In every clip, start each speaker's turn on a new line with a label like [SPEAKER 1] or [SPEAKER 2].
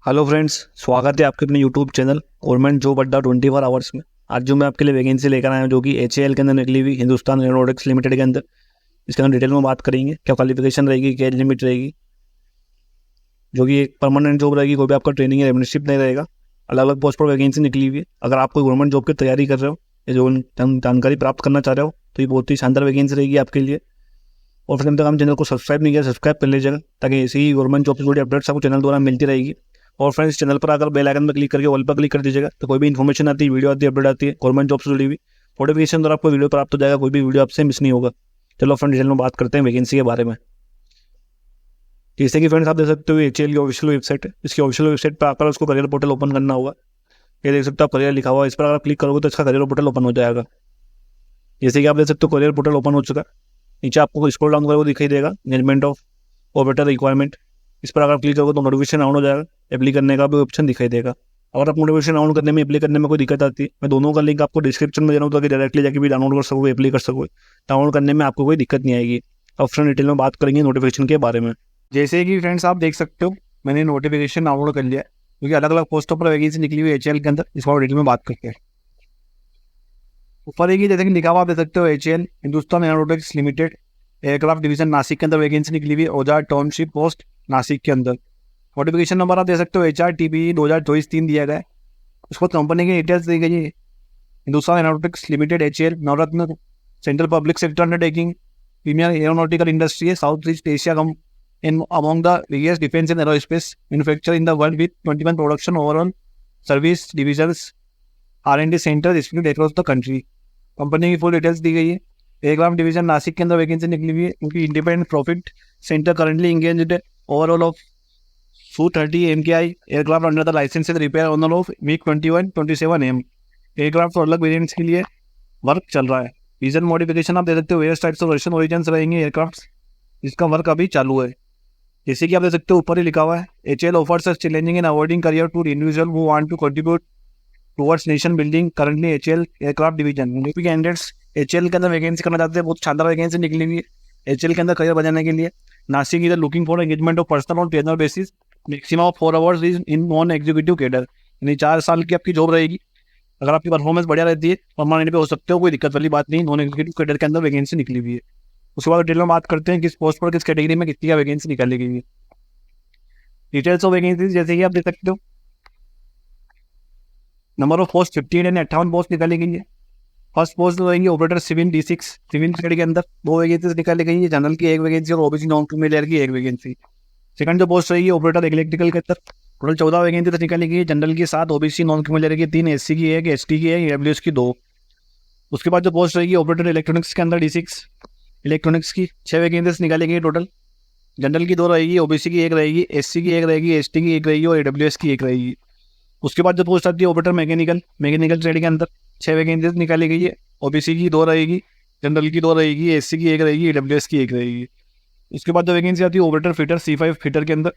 [SPEAKER 1] Hello friends, स्वागत है आपके अपने यूट्यूब चैनल गवर्नमेंट जॉब अड्डा 24 आवर्स में। आज जो मैं आपके लिए वैकेंसी लेकर आया हूं जो कि HAL के अंदर निकली हुई, हिंदुस्तान एरोनॉटिक्स लिमिटेड के अंदर। इसके अंदर डिटेल में बात करेंगे, क्या क्वालिफिकेशन रहेगी, क्या एज लिमिट रहेगी। जो कि एक परमानेंट जॉब रहेगी, कोई भी आपका ट्रेनिंग या अप्रेंटिसशिप नहीं रहेगा। अलग अलग पोस्ट पर वैकेंसी निकली हुई है। अगर आप कोई गवर्नमेंट जॉब की तैयारी कर रहे हो या जो जानकारी प्राप्त करना चाह रहे हो तो ये बहुत ही शानदार वैकेंसी रहेगी आपके लिए। और फिर तक हम चैनल को सब्सक्राइब नहीं किया, सब्सक्राइब कर लीजिएगा ताकि ऐसी ही गवर्नमेंट जॉब से जुड़ी अपडेट्स आपको चैनल द्वारा मिलती रहेगी। और फ्रेंड्स, चैनल पर अगर बेल आइकन पर क्लिक करके ऑल पर क्लिक कर दीजिएगा तो कोई भी इन्फॉर्मेशन आती है, वीडियो आती है, अपडेट आती है गवर्नमेंट जॉब से जुड़ी हुई, नोटिफिकेशन द्वारा आपको वीडियो प्राप्त हो जाएगा। कोई भी वीडियो आपसे मिस नहीं होगा। चलो फ्रेंड, डिटेल में बात करते हैं वैकेंसी के बारे में। जैसे कि फ्रेंड्स आप देख सकते हो, HAL की ऑफिशियल वेबसाइट है। इसकी ऑफिशियल वेबसाइट पर आकर उसको करियर पोर्टल ओपन करना होगा। ये देख सकते हो आप, करियर लिखा हुआ है। इस पर अगर आप क्लिक करोगे तो इसका करियर पोर्टल ओपन हो जाएगा। जैसे कि आप देख सकते हो, करियर पोर्टल ओपन हो चुका है। नीचे आपको स्क्रॉल डाउन करोगे दिखाई देगा मैनेजमेंट ऑफ ऑपरेटर रिक्वायरमेंट। इस पर अगर क्लिक करोगे तो नोटिफिकेशन ऑन हो जाएगा। अप्लाई करने का भी ऑप्शन दिखाई देगा। अगर आप नोटिफिकेशन ऑन करने में, अप्लाई करने में कोई दिक्कत आती है, मैं दोनों का लिंक आपको डिस्क्रिप्शन में दे रहा हूँ ताकि डायरेक्टली जाकर भी डाउनलोड कर सकोगे, अप्लाई कर सकोगे। डाउनलोड करने में आपको कोई दिक्कत नहीं आएगी। अब फ्रेंड, डिटेल में बात करेंगे नोटिफिकेशन के बारे में। जैसे कि फ्रेंड्स आप देख सकते हो, मैंने नोटिफिकेशन डाउनलोड कर लिया है क्योंकि अलग अलग पोस्टों पर वैकेंसी निकली हुई है HAL के अंदर। इस बार डिटेल में बात करते हैं। ऊपर एक जैसे कि लिखा हुआ आप देख सकते हो, HAL Hindustan aeronautics limited aircraft division Nashik के अंदर वैकेंसी निकली हुई है। औजार टाउनशिप पोस्ट नासिक के अंदर। नोटिफिकेशन नंबर आप दे सकते हो HRTB 2024-3 दिया गया है। उसको कंपनी की डिटेल्स दी गई है। Hindustan aeronautics limited HAL Navratna central public sector undertaking premier aeronautical industry south east Asia come in among the biggest defence and aerospace manufacture in the world with 21 production overall service divisions R&D centre distributed across the country. Company की full details दी गई है। Aircraft division Nashik के अंदर vacancy निकली हुई है क्योंकि independent profit centre currently engaged overhaul of Su-30 MKI aircraft under the licence repair honour of MiG 21-27M aircraft और अलग वेरिएंट्स के लिए वर्क चल रहा है। रीजन मॉडिफिकेशन आप दे सकते हो, various types of Russian origins रहेंगे एयरक्राफ्ट, जिसका वर्क अभी चालू है। जैसे कि आप देख सकते हो, ऊपर ही लिखा हुआ है HAL offers a challenging and avoiding career to individual who want to contribute towards nation building currently HAL aircraft division. UP candidates HAL के अंदर वैकेंसी करना चाहते हैं, बहुत शानदार वैकेंसी निकली हुई है HAL के अंदर करियर बनाने के लिए। नासिक इधर looking for engagement of personal on trainer basis maximum of 4 hours is in non executive cadre. यानी 4 साल की आपकी जॉब रहेगी। अगर आपकी परफॉर्मेंस बढ़िया रहती है परमानेंट पे हो सकते हो, कोई दिक्कत वाली बात नहीं। नॉन एग्जीक्यूटिव कैडर के अंदर वैकेंसी निकली हुई है। उसके बाद डिटेल में बात करते हैं किस पोस्ट पर, किस कैटेगरी में कितनी का वैकेंसी निकाली गई है। डिटेल्स ऑफ वैकेंसी जैसे कि आप देख सकते हो, नंबर ऑफ पोस्ट 58 यानी 58 पोस्ट निकाली गई है। फर्स्ट पोस्ट रहेंगे operator civil D6 civil grade के अंदर 2 वैकेंसी निकाली गई है। जनरल की 1 वैकेंसी और OBC नॉन क्रीमिलियर की 1 वैकेंसी। सेकंड जो पोस्ट रहेगी ऑपरेटर इलेक्ट्रिकल के अंदर, टोटल 14 वैकेंसी निकाली गई है। जनरल की 7, OBC नॉन क्रीमिलियर की 3, SC की 1, ST की 1, EWS की 2। उसके बाद जो पोस्ट रहेगी ऑपरेटर इलेक्ट्रॉनिक्स के अंदर D6 इलेक्ट्रॉनिक्स की 6 वैकेंसीज निकाली गई टोटल। जनरल की 2 रहेगी, OBC की 1 रहेगी, SC की 1 रहेगी, ST की 1 रहेगी और EWS की 1 रहेगी। उसके बाद जो पोस्ट आती है ऑपरेटर मैकेनिकल ट्रेड के अंदर 6 वैकेंसीज निकाली गई है। OBC की 2 रहेगी, जनरल की 2 रहेगी, SC की 1 रहेगी, EWS की 1 रहेगी। उसके बाद जो वैकेंसी आती है ऑपरेटर फिटर C5 फिटर के अंदर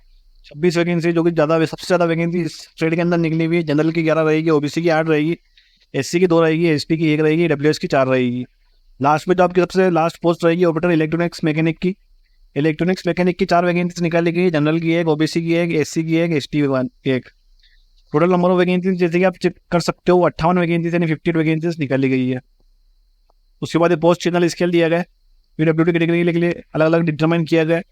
[SPEAKER 1] 26 वैकेंसी, जो कि सबसे ज़्यादा वैकेंसी इस ट्रेड के अंदर निकली हुई है। जनरल की 11 रहेगी, OBC की 8 रहेगी, SC की 2 रहेगी, ST की 1 रहेगी, EWS की 4 रहेगी। लास्ट में जो आपकी सबसे लास्ट पोस्ट रहेगी ऑपरेटर इलेक्ट्रॉनिक्स मैकेनिक की 4 वैकेंसी निकाली गई है। जनरल की 1, OBC की 1, SC की 1, ST की 1। टोटल नंबर ऑफ वैकेंसी जैसे कि आप चेक कर सकते हो 58 वैकेंसी यानी 58 वैकेंसीज निकाली गई है। उसके बाद पोस्ट चैनल स्केल दिया गया है, PWD कैटेगरी के लिए अलग अलग डिटरमाइन किया गया है।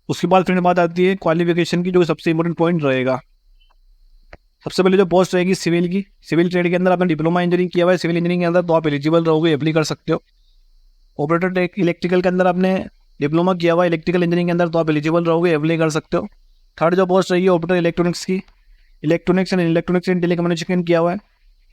[SPEAKER 1] उसके बाद फिर बात आती है क्वालिफिकेशन की, जो सबसे इंपॉर्टेंट पॉइंट रहेगा। सबसे पहले जो पोस्ट रहेगी सिविल की, सिविल ट्रेड के अंदर आपने डिप्लोमा इंजीनियरिंग किया हुआ है सिविल इंजीनियरिंग के अंदर तो आप एलिजिबल रहोगे, अप्लाई कर सकते हो। ऑपरेटर इलेक्ट्रिकल के अंदर आपने डिप्लोमा किया हुआ है इलेक्ट्रिकल इंजीनियरिंग के अंदर तो आप एलिजिबल रहोगे, अप्लाई कर सकते हो। थर्ड जो पोस्ट रहेगी ऑपरेटर इलेक्ट्रॉनिक्स की, इलेक्ट्रॉनिक्स एंड टेलीकम्युनिकेशन किया हुआ है,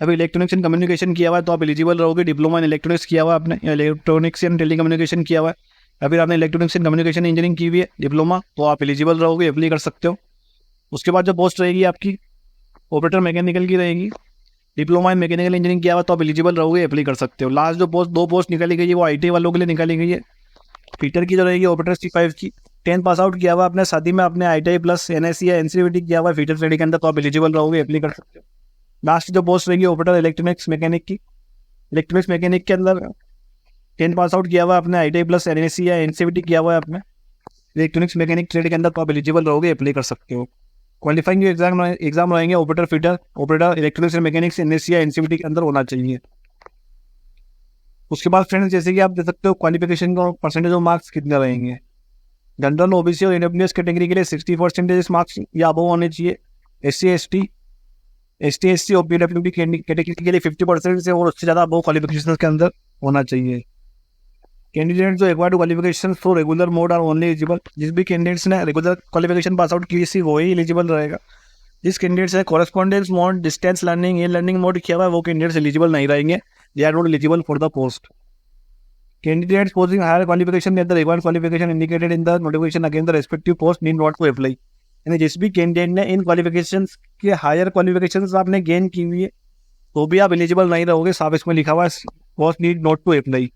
[SPEAKER 1] अभी इलेक्ट्रॉनिक्स एंड कम्युनिकेशन किया हुआ है तो आप एलिजिबल रहोगे। डिप्लोमा इन इलेक्ट्रॉनिक्स किया हुआ है आपने, इलेक्ट्रॉनिक्स एंड टेलीकम्युनिकेशन किया हुआ है, अभी आपने इलेक्ट्रॉनिक्स एंड कम्युनिकेशन इंजीनियरिंग की हुई है डिप्लोमा तो आप एलिजिबल रहोगे, अप्लाई कर सकते हो। उसके बाद जो पोस्ट रहेगी आपकी ऑपरेटर मैकेनिकल की रहेगी, डिप्लोमा इन मैकेनिकल इंजीनियरिंग किया हुआ तो आप एलिजिबल रहोगे, अप्लाई कर सकते हो। लास्ट जो पोस्ट 2 पोस्ट निकाली गई है वो IT वालों के लिए निकाली गई है। फीटर की जो रहेगी ऑपरेटर C5 की 10 पास आउट किया हुआ अपने साथ ही में अपने ITI प्लस NSC या NCVT किया हुआ फीटर ट्रेडिंग के अंदर तो आप एलिजिबल रहोगे, अप्लाई कर सकते हो। लास्ट जो पोस्ट रहेगी ऑपरेटर इलेक्ट्रॉनिक्स मैकेनिक की, इलेक्ट्रॉनिक्स मैकेनिक के अंदर 10 पास आउट किया हुआ अपने ITI प्लस NSC या NCVT किया हुआ है अपने इलेक्ट्रॉनिक्स मैकेनिक ट्रेड के अंदर तो आप एलिजिबल रहोगे, अप्लाई कर सकते हो। क्वालिफाइंग जो एग्जाम रहेंगे operator fitter, operator electronics and mechanics NSC या एनसीवीटी के अंदर होना चाहिए। उसके बाद फ्रेंड्स जैसे कि आप देख सकते हो क्वालिफिकेशन का परसेंटेज ऑफ मार्क्स कितने रहेंगे। जनरल ओबीसी और ईडब्ल्यूएस कैटेगरी के लिए 60% मार्क्स या अबव होने चाहिए। एस टी और पीडब्ल्यूडी कैटेगरी के लिए 50% से और उससे ज़्यादा अबव क्वालिफिकेशन के अंदर होना चाहिए। कैंडिडेट जो required qualification for regular mode are only eligible, जिस भी कैंडिडेट्स ने रेगुलर क्वालिफिकेशन पास आउट की थी वही एलिजिबल रहेगा। जिस कैंडिडेट्स ने correspondence mode, distance learning, e learning mode किया हुआ है वो कैंडिडेट्स एलिजिबल नहीं रहेंगे, they are not eligible for the post. Candidates posing higher qualification than the required qualification indicated in the notification against the respective post need not to apply। यानी जिस भी candidate ने इन क्वालिफिकेशंस के higher qualifications आपने gain की हुई है तो भी आप एलिजिबल नहीं रहोगे, साफ इसमें लिखा हुआ है post need not to apply.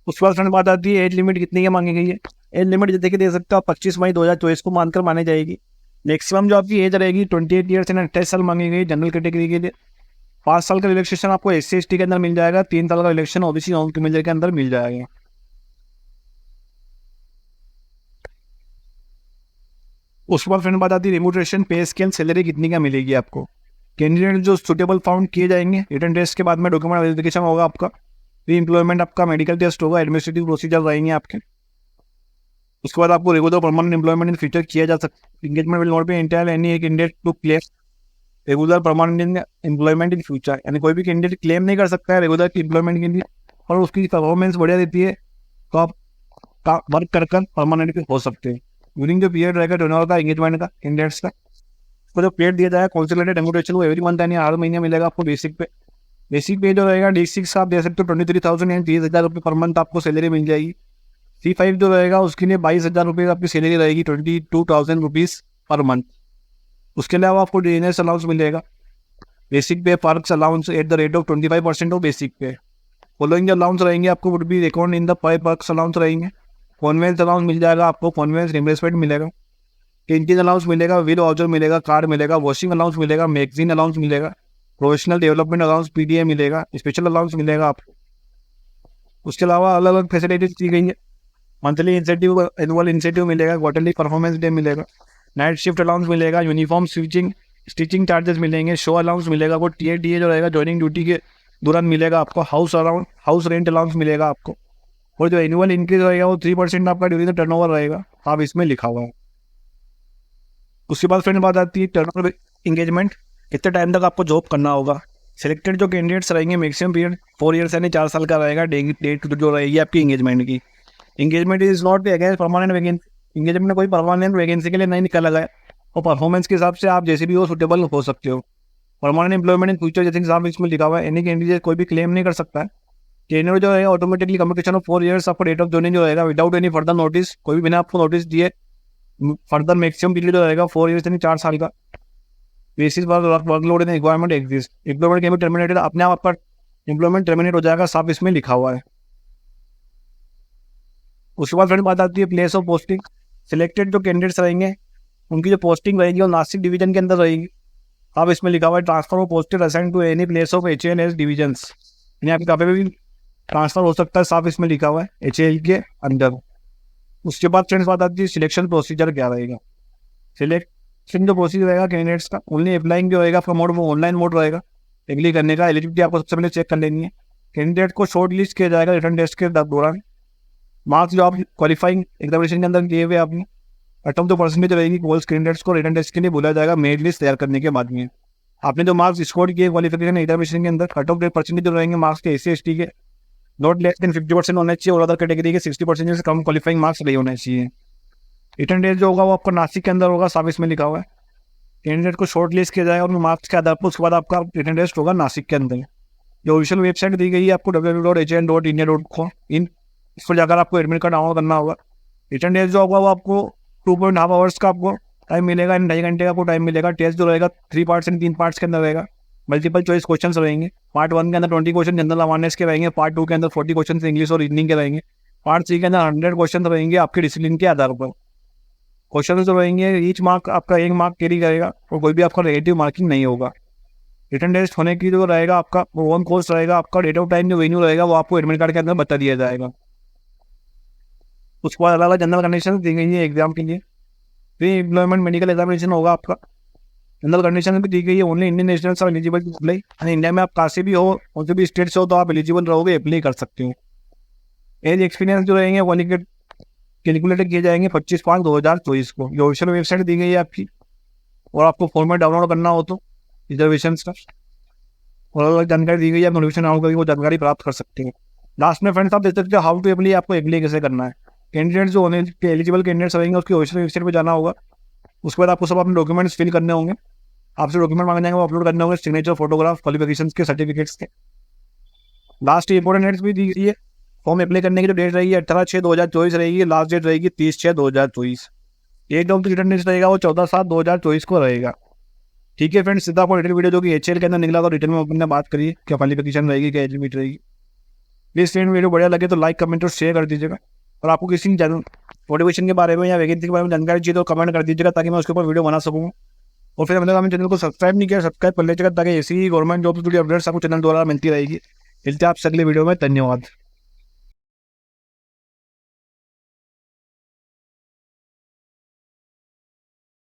[SPEAKER 1] उसके बाद फ्रेंड बात आती है एज लिमिट कितनी की मांगी गई है। एज लिमिट जैसे कि दे सकते हो 25 मई 2024 को मानकर मानी जाएगी। मैक्सिमम जो आपकी एज रहेगी 28 ईयर्स एंड 28 साल मांगी गई जनरल कैटेगरी के लिए। 5 साल का रिलैक्सेशन आपको SC/ST के अंदर मिल जाएगा, 3 साल का रिलैक्सेशन ओबीसी नॉन क्रिमिनल के अंदर मिल जाएगा। उसके बाद फ्रेंड बात आती है रिम्यूनरेशन, पे स्केल, सैलरी कितनी का मिलेगी आपको। कैंडिडेट जो सुटेबल फाउंड किए जाएंगे, रिटन टेस्ट के बाद में डॉक्यूमेंट वेरिफिकेशन होगा आपका, री एम्प्लॉयमेंट आपका, मेडिकल टेस्ट होगा, एडमिनिस्ट्रेटिव प्रोसीजर रहेंगे आपके। उसके बाद आपको regular permanent employment in future किया जा सकता। Engagement will not be entire any candidate to claim regular permanent employment in future, यानी कोई भी कैंडिडेट क्लेम नहीं कर सकता है रेगुलर एम्प्लॉयमेंट के लिए और उसकी परफॉर्मेंस बढ़िया देती है तो आप वर्क कर परमानेंट हो सकते हैं। ड्यूरिंग जो पीरियड रहेगा टर्नओवर का एंगेजमेंट का कैंडिडेट्स का, उसको जो पेड दिया जाएगा कॉन्सुलेटेड एम्यूटेशन वो एवरी मंथ यानी हर महीने मिलेगा आपको बेसिक पे। बेसिक पे जो रहेगा D6 आप दे सकते हो 23,000 यानी 30,000 रुपये पर मंथ आपको सैलरी मिल जाएगी। C5 जो रहेगा उसके लिए 22,000 रुपये आपकी सैलरी रहेगी, 22,000 रुपीज़ पर मंथ। उसके अलावा आपको DNS अलाउंस मिलेगा, बेसिक पे perks allowance at the rate of 25% of basic पे। फॉलोइंग जो अलाउंस रहेंगे आपको would be record in the perks allowance रहेंगे। कॉन्वेंस अलाउंस मिल जाएगा आपको, कॉन्वेंस रिम्बर्समेंट मिलेगा, कैंटीन अलाउंस मिलेगा, व्हील वाउचर मिलेगा, कार्ड मिलेगा, वॉशिंग अलाउंस मिलेगा, मैगजीन अलाउंस मिलेगा, प्रोफेशनल डेवलपमेंट अलाउंस PDA मिलेगा, स्पेशल अलाउंस मिलेगा आपको। उसके अलावा अलग अलग फैसिलिटीज दी गई है, मंथली इंसेंटिव, एनुअल इंसेंटिव मिलेगा, क्वार्टरली परफॉर्मेंस डे मिलेगा, नाइट शिफ्ट अलाउंस मिलेगा, यूनिफॉर्म स्टिचिंग चार्जेस मिलेंगे, शो अलाउंस मिलेगा, वो TATA जो रहेगा ज्वाइनिंग ड्यूटी के दौरान मिलेगा आपको, हाउस रेंट अलाउंस मिलेगा आपको, और जो एनुअल इंक्रीज रहेगा वो 3% आपका ड्यूरिंग द टर्नओवर रहेगा, आप इसमें लिखा हुआ है। उसके बाद फ्रेंड बात आती है टर्नओवर एंगेजमेंट, कितने टाइम तक आपको जॉब करना होगा। सिलेक्टेड जो कैंडिडेट्स रहेंगे मैक्सिमम पीरियड 4 ईयर्स यानी 4 साल का रहेगा। डेट जो रहेगी आपकी एंगेजमेंट की, engagement is not against permanent vacancy, engagement में कोई परमानेंट वैकेंसी के लिए नहीं निकाला गया और परफॉर्मेंस के हिसाब से आप जैसे भी हो सुटेबल हो सकते हो। परमानेंट एम्प्लॉयमेंट इन फ्यूचर जैसे हिसाब इसमें लिखा हुआ है, एनी कैंडिडेट कोई भी क्लेम नहीं कर सकता है। टेन्योर जो है ऑटोमेटिकली कम्युनिकेशन ऑफ 4 ईयर्स आपको डेट ऑफ ज्वाइनिंग जो रहेगा विदाउट एनी फर्दर नोटिस, कोई भी बिना आपको नोटिस दिए फर्दर मैक्सिमम पीरियड जो रहेगा 4 ईयर्स यानी 4 साल का। Basis workload in requirement exist, employment can be terminated, अपने आप आपका एम्प्लॉयमेंट टर्मिनेट हो जाएगा, साफ इसमें लिखा हुआ है। उसके बाद फ्रेंड बात आती है प्लेस ऑफ पोस्टिंग। सिलेक्टेड जो कैंडिडेट्स रहेंगे उनकी जो पोस्टिंग रहेगी वो नासिक डिवीजन के अंदर रहेगी, अब इसमें लिखा हुआ है transfer of posted assign to any place of HALS divisions, यानी आपके कहीं पे भी ट्रांसफर हो सकता है, साफ इसमें लिखा हुआ है HAL के अंदर। उसके बाद फ्रेंड्स बात आती है सिलेक्शन प्रोसीजर क्या रहेगा। सिलेक्शन जो प्रोसीजर रहेगा कैंडिडेट्स का, ओनली अप्लाइंग जो रहेगा आपका मोड वो ऑनलाइन मोड रहेगा। एग्री करने का एलिजिबिलिटी आपको सबसे पहले चेक कर लेनी है। कैंडिडेट को शॉर्ट लिस्ट किया जाएगा रिटर्न टेस्ट के दौरान। मार्क्स जो आप क्वालिफाइंग एग्जामिनेशन के अंदर दिए हुए आपने कट ऑफ जो परसेंटेज रहेगी कोल्स कैंडिडेट्स को रिटर्न टेस्ट के लिए बोला जाएगा मेरिट लिस्ट तैयार करने के बाद में। आपने जो मार्क्स स्कोर किए क्वालिफिकेशन एग्जामिनेशन के अंदर कट ऑफ परसेंटेज जो रहेंगे मार्क्स के SC/ST के नॉट लेस देन 50% होने चाहिए और अदर कैटेगरी के 60% से कम क्वालिफाइंग मार्क्स नहीं होने चाहिए। रिटर्न टेस्ट जो होगा वो आपको नासिक के अंदर होगा, साफ इसमें लिखा हुआ है। कैंडिडेट को शॉर्ट लिस्ट किया जाएगा और मार्क्स के आधार पर उसके बाद आपका रिटर्न टेस्ट होगा नासिक के अंदर। जो ऑफिशियल वेबसाइट दी गई है आपको www.hal.india.com, इस पर जाकर आपको एडमिट कार्ड डाउनलोड करना होगा। रिटर्न टेस्ट जो होगा वो आपको 2.5 आवर्स का आपको टाइम मिलेगा, 2.5 घंटे का आपको टाइम मिलेगा। टेस्ट जो रहेगा 3 पार्ट्स एंड 3 पार्ट्स के अंदर रहेगा। मल्टीपल चॉइस क्वेश्चंस रहेंगे। पार्ट 1 के अंदर 20 क्वेश्चन जनरल अवेयरनेस के रहेंगे, पार्ट 2 के अंदर 40 क्वेश्चन इंग्लिश और रीजनिंग के रहेंगे, पार्ट 3 के अंदर 100 क्वेश्चन रहेंगे आपके डिसिप्लिन के आधार पर। क्वेश्चन जो रहेंगे ईच मार्क आपका 1 मार्क कैरी करेगा और कोई भी आपका नेगेटिव मार्किंग नहीं होगा। रिटर्न टेस्ट होने की जो रहेगा आपका वो ऑन कोर्स रहेगा, आपका डेट ऑफ टाइम जो वेन्यू रहेगा वो आपको एडमिट कार्ड के अंदर बता दिया जाएगा। उसके बाद अलग अलग जनरल कंडीशन दी गई है एग्जाम के लिए। प्री एम्प्लॉयमेंट मेडिकल एग्जामिनेशन होगा आपका। जनरल कंडीशन भी दी गई है, only Indian nationals are eligible to apply. India में आप कहाँ से भी हो, कौन से भी स्टेट से हो, तो आप एलिजिबल रहोगे, अप्लाई कर सकते हो। एज एक्सपीरियंस जो रहेंगे वो कैलकुलेट किए जाएंगे 25/5/2024 को। जो ऑफिशियल वेबसाइट दी गई है आपकी, और आपको फॉर्मेट डाउनलोड करना हो तो रिजर्वेशन का और अलग जानकारी दी गई है, आप नोटिफिकेशन डाउनलोड करके वो जानकारी प्राप्त कर सकते हैं। लास्ट में फ्रेंड्स आप देख सकते हो हाउ टू अप्लाई, आपको अप्लाई कैसे करना है। कैंडिडेट जो होने के एलिजिबल कैंडिडेट्स रहेंगे उसकी ऑफिशियल वेबसाइट पर जाना होगा। उसके बाद आपको सब अपने डॉक्यूमेंट्स फिल करने होंगे, आपसे डॉक्यूमेंट मांगे जाएंगे, वो अपलोड करने होंगे, सिग्नेचर, फोटोग्राफ, क्वालिफिकेशंस के, सर्टिफिकेट्स के। लास्ट इंपॉर्टेंट डेट्स भी दी गई है। फॉर्म अप्लाई करने की जो डेट रहेगी 18/6/2024 रहेगी, लास्ट डेट रहेगी 30/6/2024। एक ऑफ द रिटर्न डेट रहेगा वो 14/7/2024 को रहेगा। ठीक है फ्रेंड्स, सीधा आपको रिटर्न वीडियो जो कि HCL के अंदर निकला, तो रिटर्न में अपने बात करिए क्या क्वालिफिकेशन रहेगी, क्या एज लिमिट रहेगी। प्लीज फ्रेंड वीडियो बढ़िया लगे तो लाइक, कमेंट और शेयर कर दीजिएगा। और आपको किसी मोटिवेशन के बारे में या वैकेंसी के बारे में जानकारी चाहिए तो कमेंट कर दीजिएगा, ताकि मैं उसके ऊपर वीडियो बना सकूँ। और फिर हमें चैनल को सब्सक्राइब नहीं किया, सब्सक्राइब कर लीजिएगा, ताकि ऐसी ही गवर्नमेंट जॉब से जुड़ी अपडेट्स आपको चैनल द्वारा मिलती रहेगी। मिलते हैं आपसे अगले वीडियो में। धन्यवाद।